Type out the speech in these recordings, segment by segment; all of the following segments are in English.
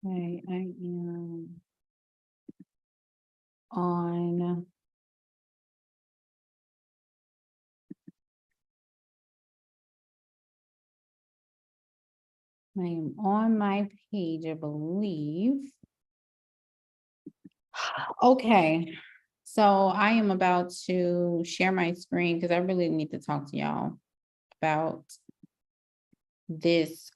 Okay, I am on. I am on my page, I believe. Okay, so I am about to share my screen because I really need to talk to y'all about this.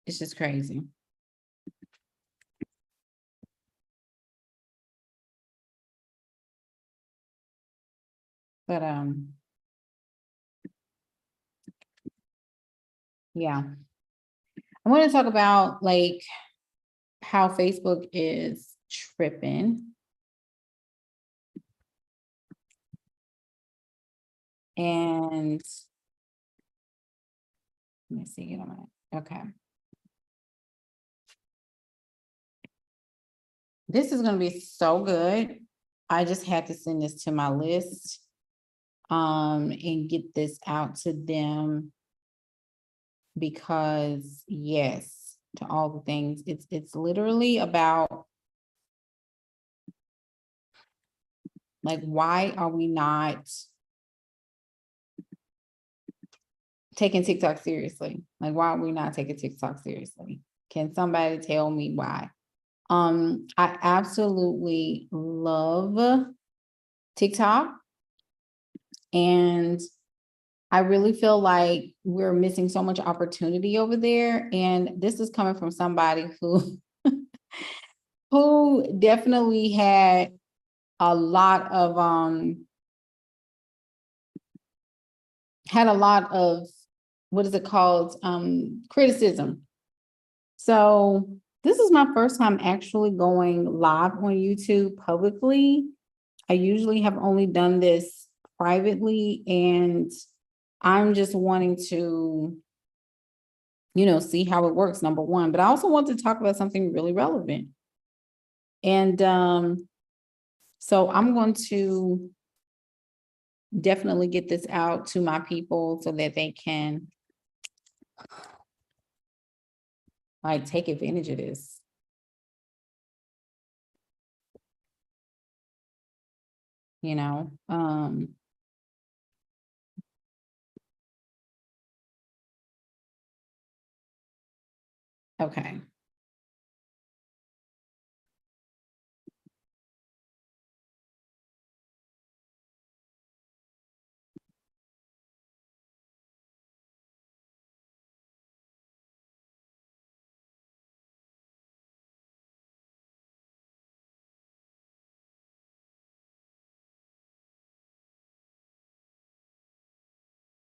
It's just crazy. But yeah, I want to talk about like how Facebook is tripping. And let me see, okay. This is gonna be so good. I just had to send this to my list and get this out to them because yes, to all the things. It's literally about like why are we not taking TikTok seriously? Like why are we not taking TikTok seriously? Can somebody tell me why? I absolutely love TikTok. And I really feel like we're missing so much opportunity over there. And this is coming from somebody who who definitely had a lot of what is it called? Criticism. So this is my first time actually going live on YouTube publicly. I usually have only done this privately, and I'm just wanting to, see how it works, number one. But I also want to talk about something really relevant. And so I'm going to definitely get this out to my people so that they can like take advantage of this. Okay.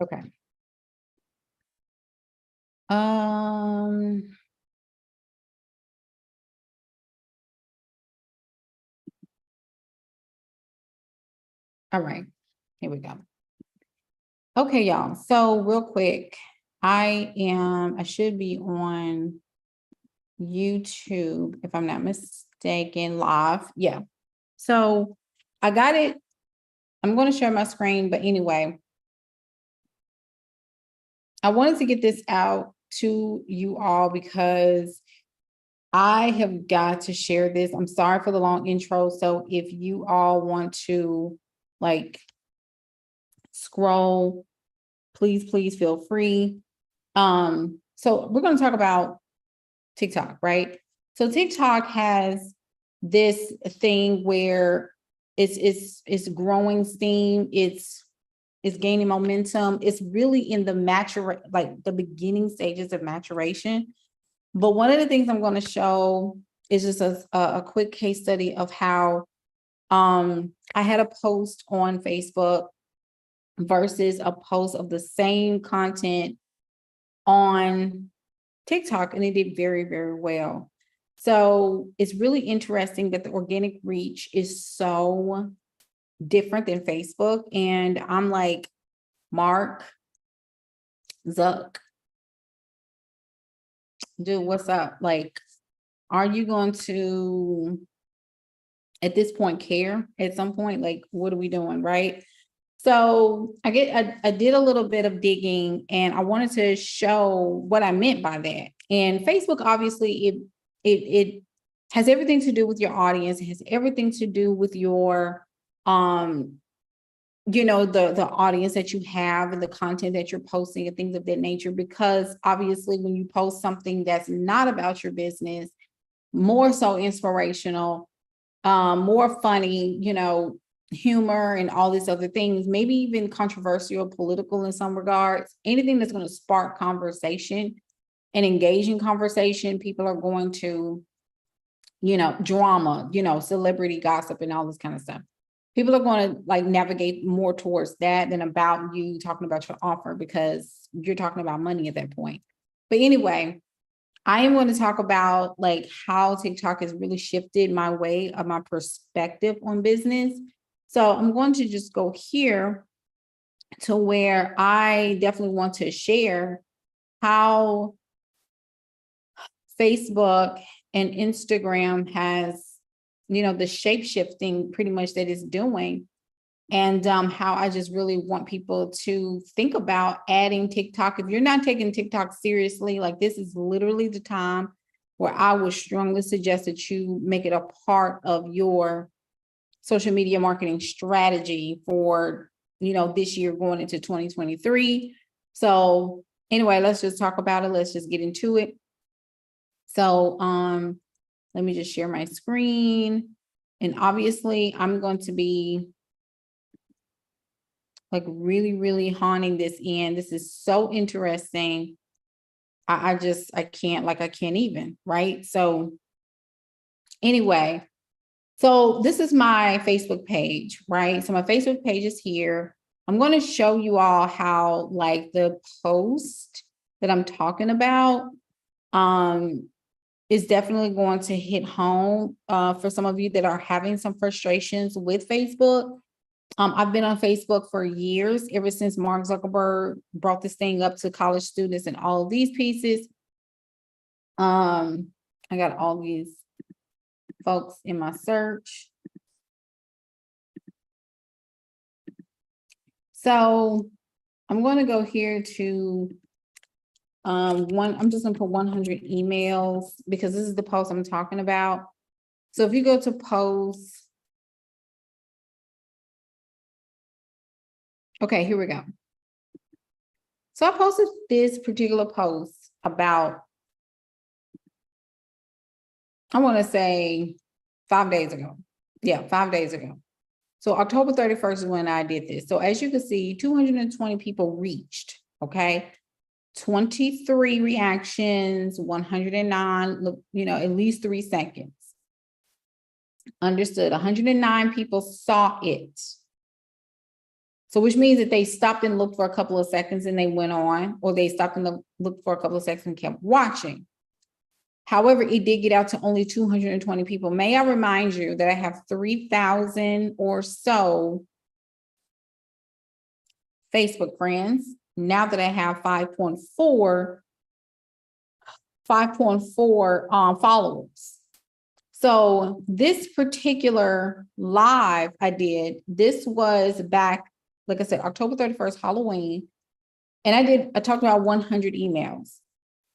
Okay. Um, all right, here we go. Okay, y'all. So real quick, I should be on YouTube, if I'm not mistaken, live. Yeah. So I got it. I'm going to share my screen, but anyway, I wanted to get this out to you all because I have got to share this. I'm sorry for the long intro. So if you all want to like scroll, please feel free. So we're going to talk about TikTok, right? So TikTok has this thing where it's growing steam, it's gaining momentum. It's really in the like the beginning stages of maturation. But one of the things I'm going to show is just a quick case study of how I had a post on Facebook versus a post of the same content on TikTok, and it did very, very well. So it's really interesting that the organic reach is so different than Facebook. And I'm like, Mark Zuck, dude, what's up? Like, are you going to, at this point, care at some point? Like, what are we doing, right? So I did a little bit of digging and I wanted to show what I meant by that. And Facebook, obviously, it has everything to do with your audience. It has everything to do with your the audience that you have and the content that you're posting and things of that nature, because obviously when you post something that's not about your business, more so inspirational, more funny, humor and all these other things, maybe even controversial, political in some regards, anything that's going to spark conversation and engaging conversation, people are going to, drama, celebrity gossip and all this kind of stuff. People are going to like navigate more towards that than about you talking about your offer, because you're talking about money at that point. But anyway, I am going to talk about like how TikTok has really shifted my way of my perspective on business. So I'm going to just go here to where I definitely want to share how Facebook and Instagram has, the shape shifting pretty much that it's doing. And how I just really want people to think about adding TikTok. If you're not taking TikTok seriously, like this is literally the time where I would strongly suggest that you make it a part of your social media marketing strategy for, this year going into 2023. So anyway, let's just talk about it. Let's just get into it. So let me just share my screen. And obviously I'm going to be like really, really honing this in. This is so interesting. I can't even, right? So anyway, so this is my Facebook page, right? So my Facebook page is here. I'm going to show you all how like the post that I'm talking about is definitely going to hit home for some of you that are having some frustrations with Facebook. I've been on Facebook for years, ever since Mark Zuckerberg brought this thing up to college students and all of these pieces. I got all these folks in my search. So I'm going to go here to I'm just going to put 100 emails because this is the post I'm talking about. So if you go to post, okay, here we go. So I posted this particular post about, I want to say 5 days ago. Yeah, 5 days ago. So October 31st is when I did this. So as you can see, 220 people reached, okay? 23 reactions, 109, at least 3 seconds. Understood. 109 people saw it. So which means that they stopped and looked for a couple of seconds and they went on, or they stopped and looked for a couple of seconds and kept watching. However, it did get out to only 220 people. May I remind you that I have 3,000 or so Facebook friends. Now that I have 5.4 followers. So this particular live I did, this was back, like I said, October 31st, Halloween. And I talked about 100 emails.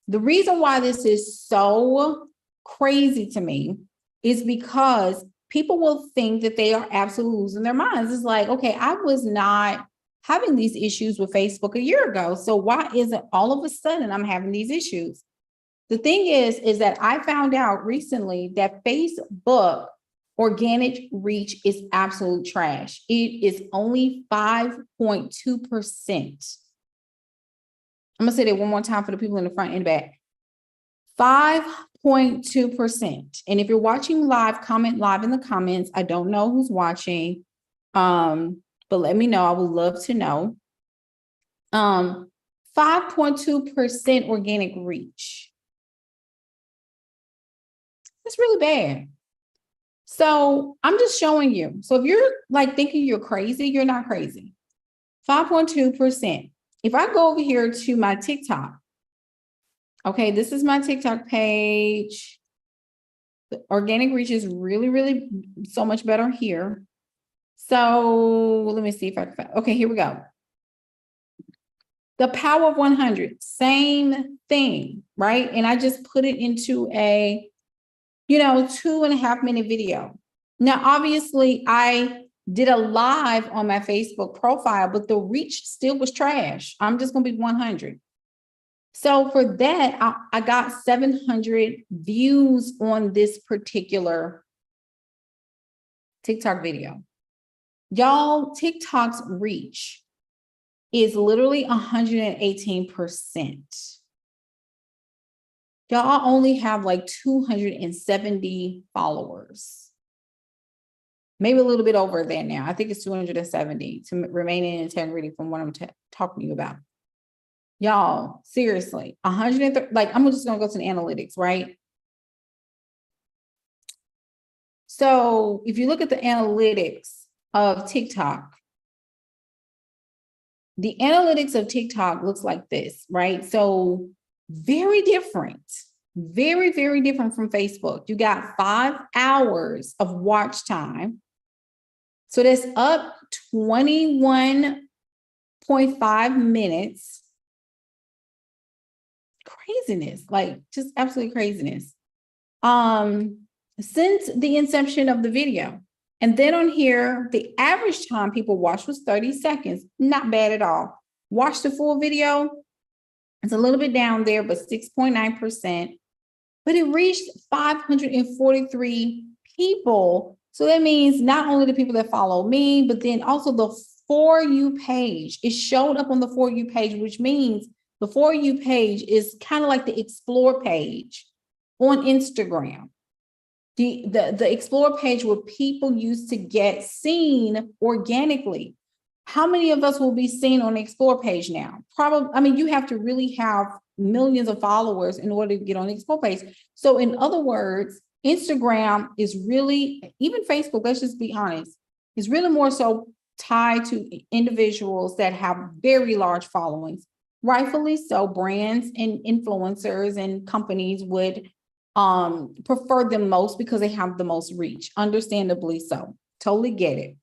The reason why this is so crazy to me is because people will think that they are absolutely losing their minds. It's like, okay, I was not having these issues with Facebook a year ago. So why is it all of a sudden I'm having these issues? The thing is that I found out recently that Facebook organic reach is absolute trash. It is only 5.2%. I'm gonna say that one more time for the people in the front and back. 5.2%. And if you're watching live, comment live in the comments. I don't know who's watching, but let me know. I would love to know. 5.2% organic reach. It's really bad. So I'm just showing you. So if you're like thinking you're crazy, you're not crazy. 5.2%. If I go over here to my TikTok, okay, this is my TikTok page. The organic reach is really, really so much better here. So let me see if I can find, okay, here we go. The power of 100, same thing, right? And I just put it into a, 2.5 minute video. Now, obviously, I did a live on my Facebook profile, but the reach still was trash. I'm just going to be 100. So for that, I got 700 views on this particular TikTok video. Y'all, TikTok's reach is literally 118%. Y'all only have like 270 followers. Maybe a little bit over that now. I think it's 270 to remain in integrity from what I'm talking to you about. Y'all, seriously, 130, like I'm just gonna go to the analytics, right? So if you look at the analytics of TikTok, the analytics of TikTok looks like this, right? So very different, very, very different from Facebook. You got 5 hours of watch time. So that's up 21.5 minutes. Craziness, like just absolute craziness. Since the inception of the video. And then on here, the average time people watch was 30 seconds. Not bad at all. Watch the full video. It's a little bit down there, but 6.9%. But it reached 543 people. So that means not only the people that follow me, but then also the For You page. It showed up on the For You page, which means the For You page is kind of like the Explore page on Instagram. The Explore page where people used to get seen organically. How many of us will be seen on the Explore page now? Probably, I mean, you have to really have millions of followers in order to get on the Explore page. So in other words, Instagram is really, even Facebook, let's just be honest, is really more so tied to individuals that have very large followings. Rightfully so, brands and influencers and companies would prefer them most because they have the most reach, understandably so. Totally get it.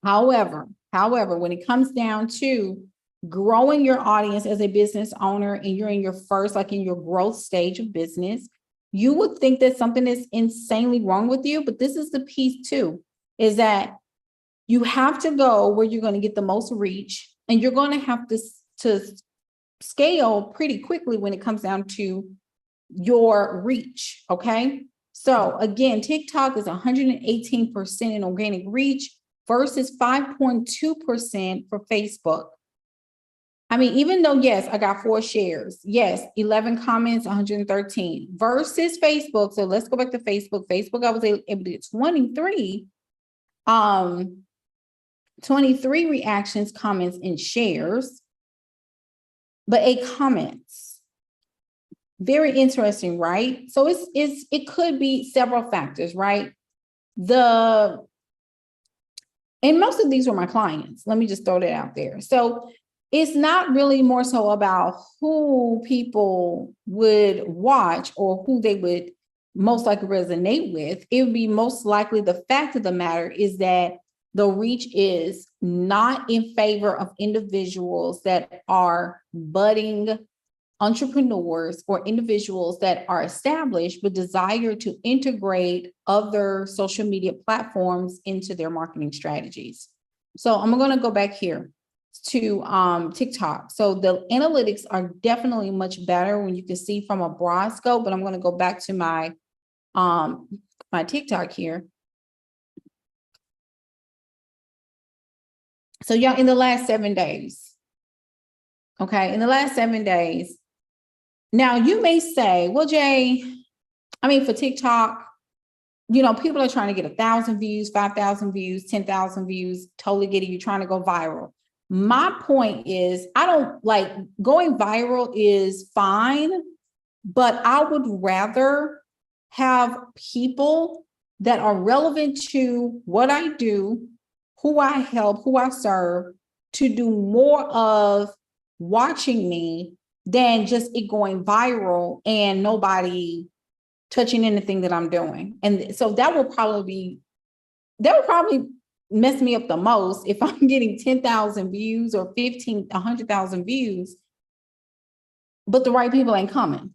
However, when it comes down to growing your audience as a business owner and you're in your first, like in your growth stage of business, you would think that something is insanely wrong with you. But this is the piece too, is that you have to go where you're going to get the most reach, and you're going to have to scale pretty quickly when it comes down to your reach. Okay. So again, TikTok is 118% in organic reach versus 5.2% for Facebook. I mean, even though, yes, I got 4 shares, yes, 11 comments, 113 versus Facebook. So let's go back to Facebook. Facebook, I was able to get 23 reactions, comments, and shares, but 8 comments. Very interesting, right? So it could be several factors, right? And most of these were my clients. Let me just throw that out there. So it's not really more so about who people would watch or who they would most likely resonate with. It would be most likely, the fact of the matter is that the reach is not in favor of individuals that are budding entrepreneurs or individuals that are established but desire to integrate other social media platforms into their marketing strategies. So I'm going to go back here to TikTok. So the analytics are definitely much better when you can see from a broad scope, but I'm going to go back to my TikTok here. So y'all, in the last 7 days, okay, in the last 7 days, now you may say, well, Jay, I mean, for TikTok, people are trying to get 1,000 views, 5,000 views, 10,000 views, totally get it. You're trying to go viral. My point is, I don't like going viral is fine, but I would rather have people that are relevant to what I do, who I help, who I serve, to do more of watching me than just it going viral and nobody touching anything that I'm doing. And so that would probably mess me up the most if I'm getting 10,000 views or 100,000 views, but the right people ain't coming.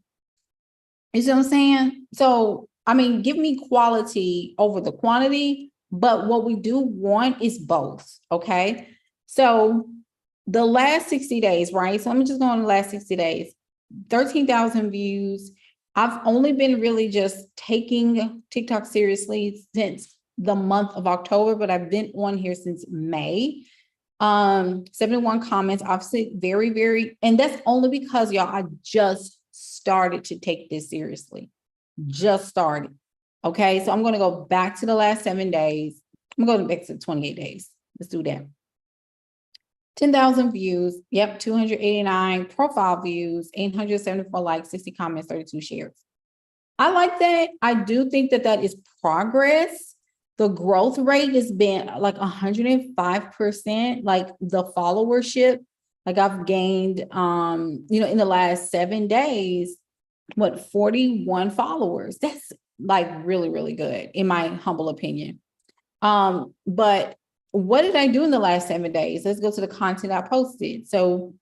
You see what I'm saying? So, I mean, give me quality over the quantity, but what we do want is both, okay? So the last 60 days, right? So I'm just going the last 60 days, 13,000 views. I've only been really just taking TikTok seriously since the month of October, but I've been on here since May. 71 comments, obviously very, very, and that's only because y'all, I just started to take this seriously. Just started. Okay, so I'm going to go back to the last 7 days. I'm going back to 28 days. Let's do that. 10,000 views. Yep, 289 profile views, 874 likes, 60 comments, 32 shares. I like that. I do think that that is progress. The growth rate has been like 105%, like the followership. Like I've gained, in the last 7 days, 41 followers. That's like really, really good in my humble opinion. But what did I do in the last 7 days? Let's go to the content I posted. So,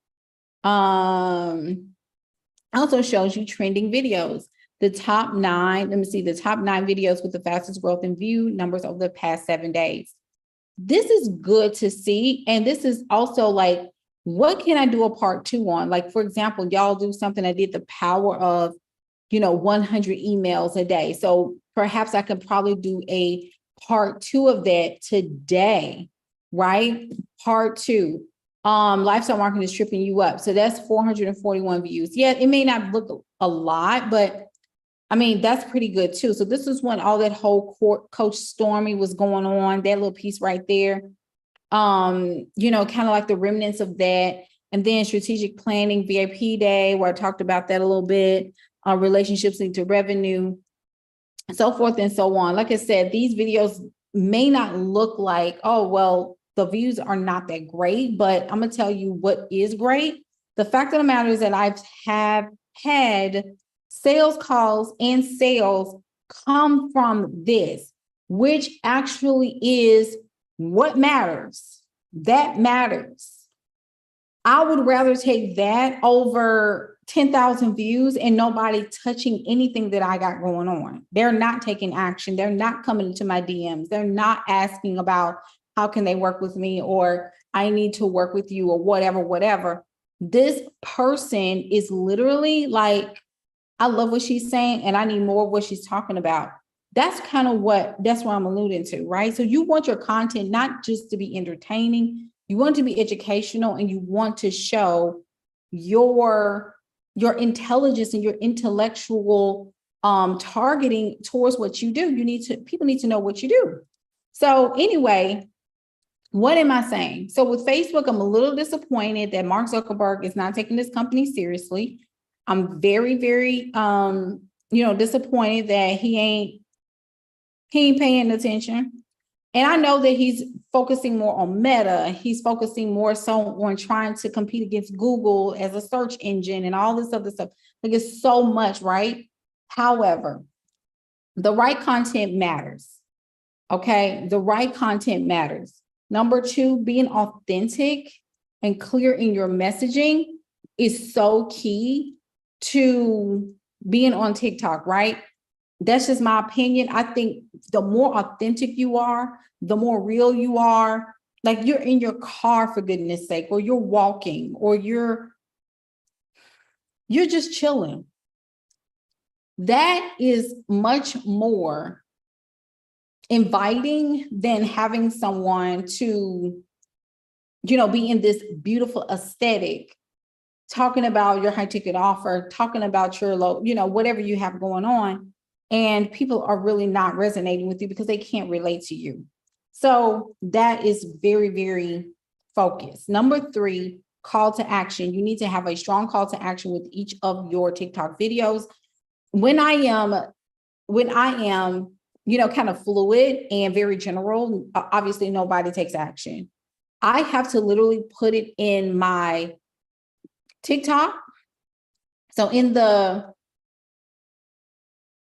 also shows you trending videos. The top 9, let me see, the top 9 videos with the fastest growth in view numbers over the past 7 days. This is good to see. And this is also like, what can I do a part 2 on? Like, for example, y'all do something, I did the power of, 100 emails a day. So perhaps I could probably do a part 2 of that today, right? Part 2. Lifestyle marketing is tripping you up. So that's 441 views. Yeah, it may not look a lot, but I mean, that's pretty good too. So this is when all that whole Coach Stormy was going on, that little piece right there. Kind of like the remnants of that. And then strategic planning, VIP day, where I talked about that a little bit, relationships linked to revenue, so forth and so on. Like I said, these videos may not look like, oh, well, the views are not that great, but I'm going to tell you what is great. The fact of the matter is that I've had sales calls and sales come from this, which actually is what matters. That matters. I would rather take that over 10,000 views and nobody touching anything that I got going on. They're not taking action. They're not coming into my DMs. They're not asking about how can they work with me, or I need to work with you, or whatever. This person is literally like, I love what she's saying and I need more of what she's talking about. That's what I'm alluding to, right? So you want your content not just to be entertaining, you want it to be educational, and you want to show your intelligence and your intellectual targeting towards what you do. People need to know what you do. So anyway, what am I saying? So with Facebook, I'm a little disappointed that Mark Zuckerberg is not taking this company seriously. I'm very, very, disappointed that he ain't paying attention. And I know that he's focusing more on Meta. He's focusing more so on trying to compete against Google as a search engine and all this other stuff. Like, it's so much, right? However, the right content matters. Okay, the right content matters. Number 2, being authentic and clear in your messaging is so key to being on TikTok, right? That's just my opinion. I think the more authentic you are, the more real you are, like you're in your car, for goodness sake, or you're walking, or you're just chilling. That is much more inviting than having someone to, be in this beautiful aesthetic, talking about your high ticket offer, talking about your low, whatever you have going on. And people are really not resonating with you because they can't relate to you. So that is very, very focused. Number 3, call to action. You need to have a strong call to action with each of your TikTok videos. When I am, kind of fluid and very general, obviously nobody takes action. I have to literally put it in my TikTok. So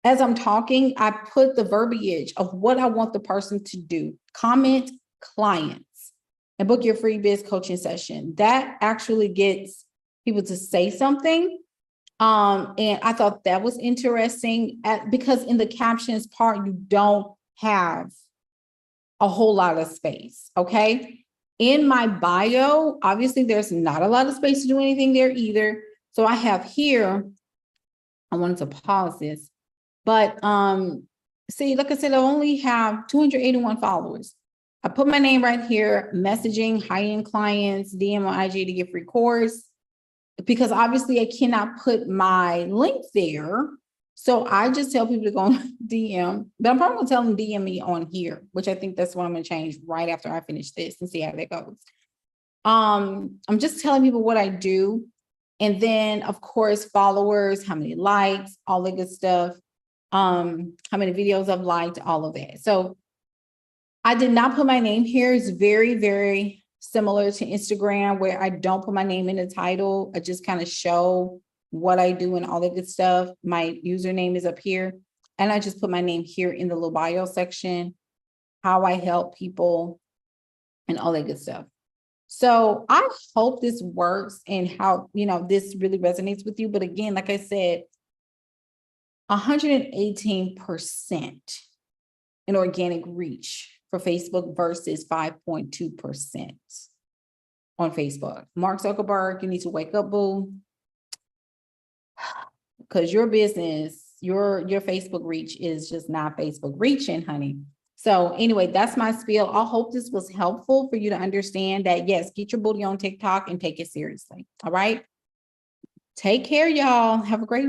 as I'm talking, I put the verbiage of what I want the person to do. Comment, clients and book your free biz coaching session. That actually gets people to say something. And I thought that was interesting because in the captions part, you don't have a whole lot of space. Okay. In my bio, obviously there's not a lot of space to do anything there either. So I have here, I wanted to pause this, but see, like I said, I only have 281 followers. I put my name right here, messaging high-end clients, DM on IG to get free course, because obviously I cannot put my link there. So I just tell people to go on DM, but I'm probably gonna tell them DM me on here, which I think that's what I'm gonna change right after I finish this and see how that goes. I'm just telling people what I do. And then of course, followers, how many likes, all the good stuff. How many videos I've liked, all of that. So I did not put my name here. It's very, very similar to Instagram where I don't put my name in the title. I just kind of show what I do and all that good stuff. My username is up here. And I just put my name here in the little bio section, how I help people and all that good stuff. So I hope this works and how, this really resonates with you. But again, like I said, 118% in organic reach for Facebook versus 5.2% on Facebook. Mark Zuckerberg, you need to wake up, boo. Because your business, your Facebook reach is just not Facebook reaching, honey. So anyway, that's my spiel. I hope this was helpful for you to understand that, yes, get your booty on TikTok and take it seriously. All right. Take care, y'all. Have a great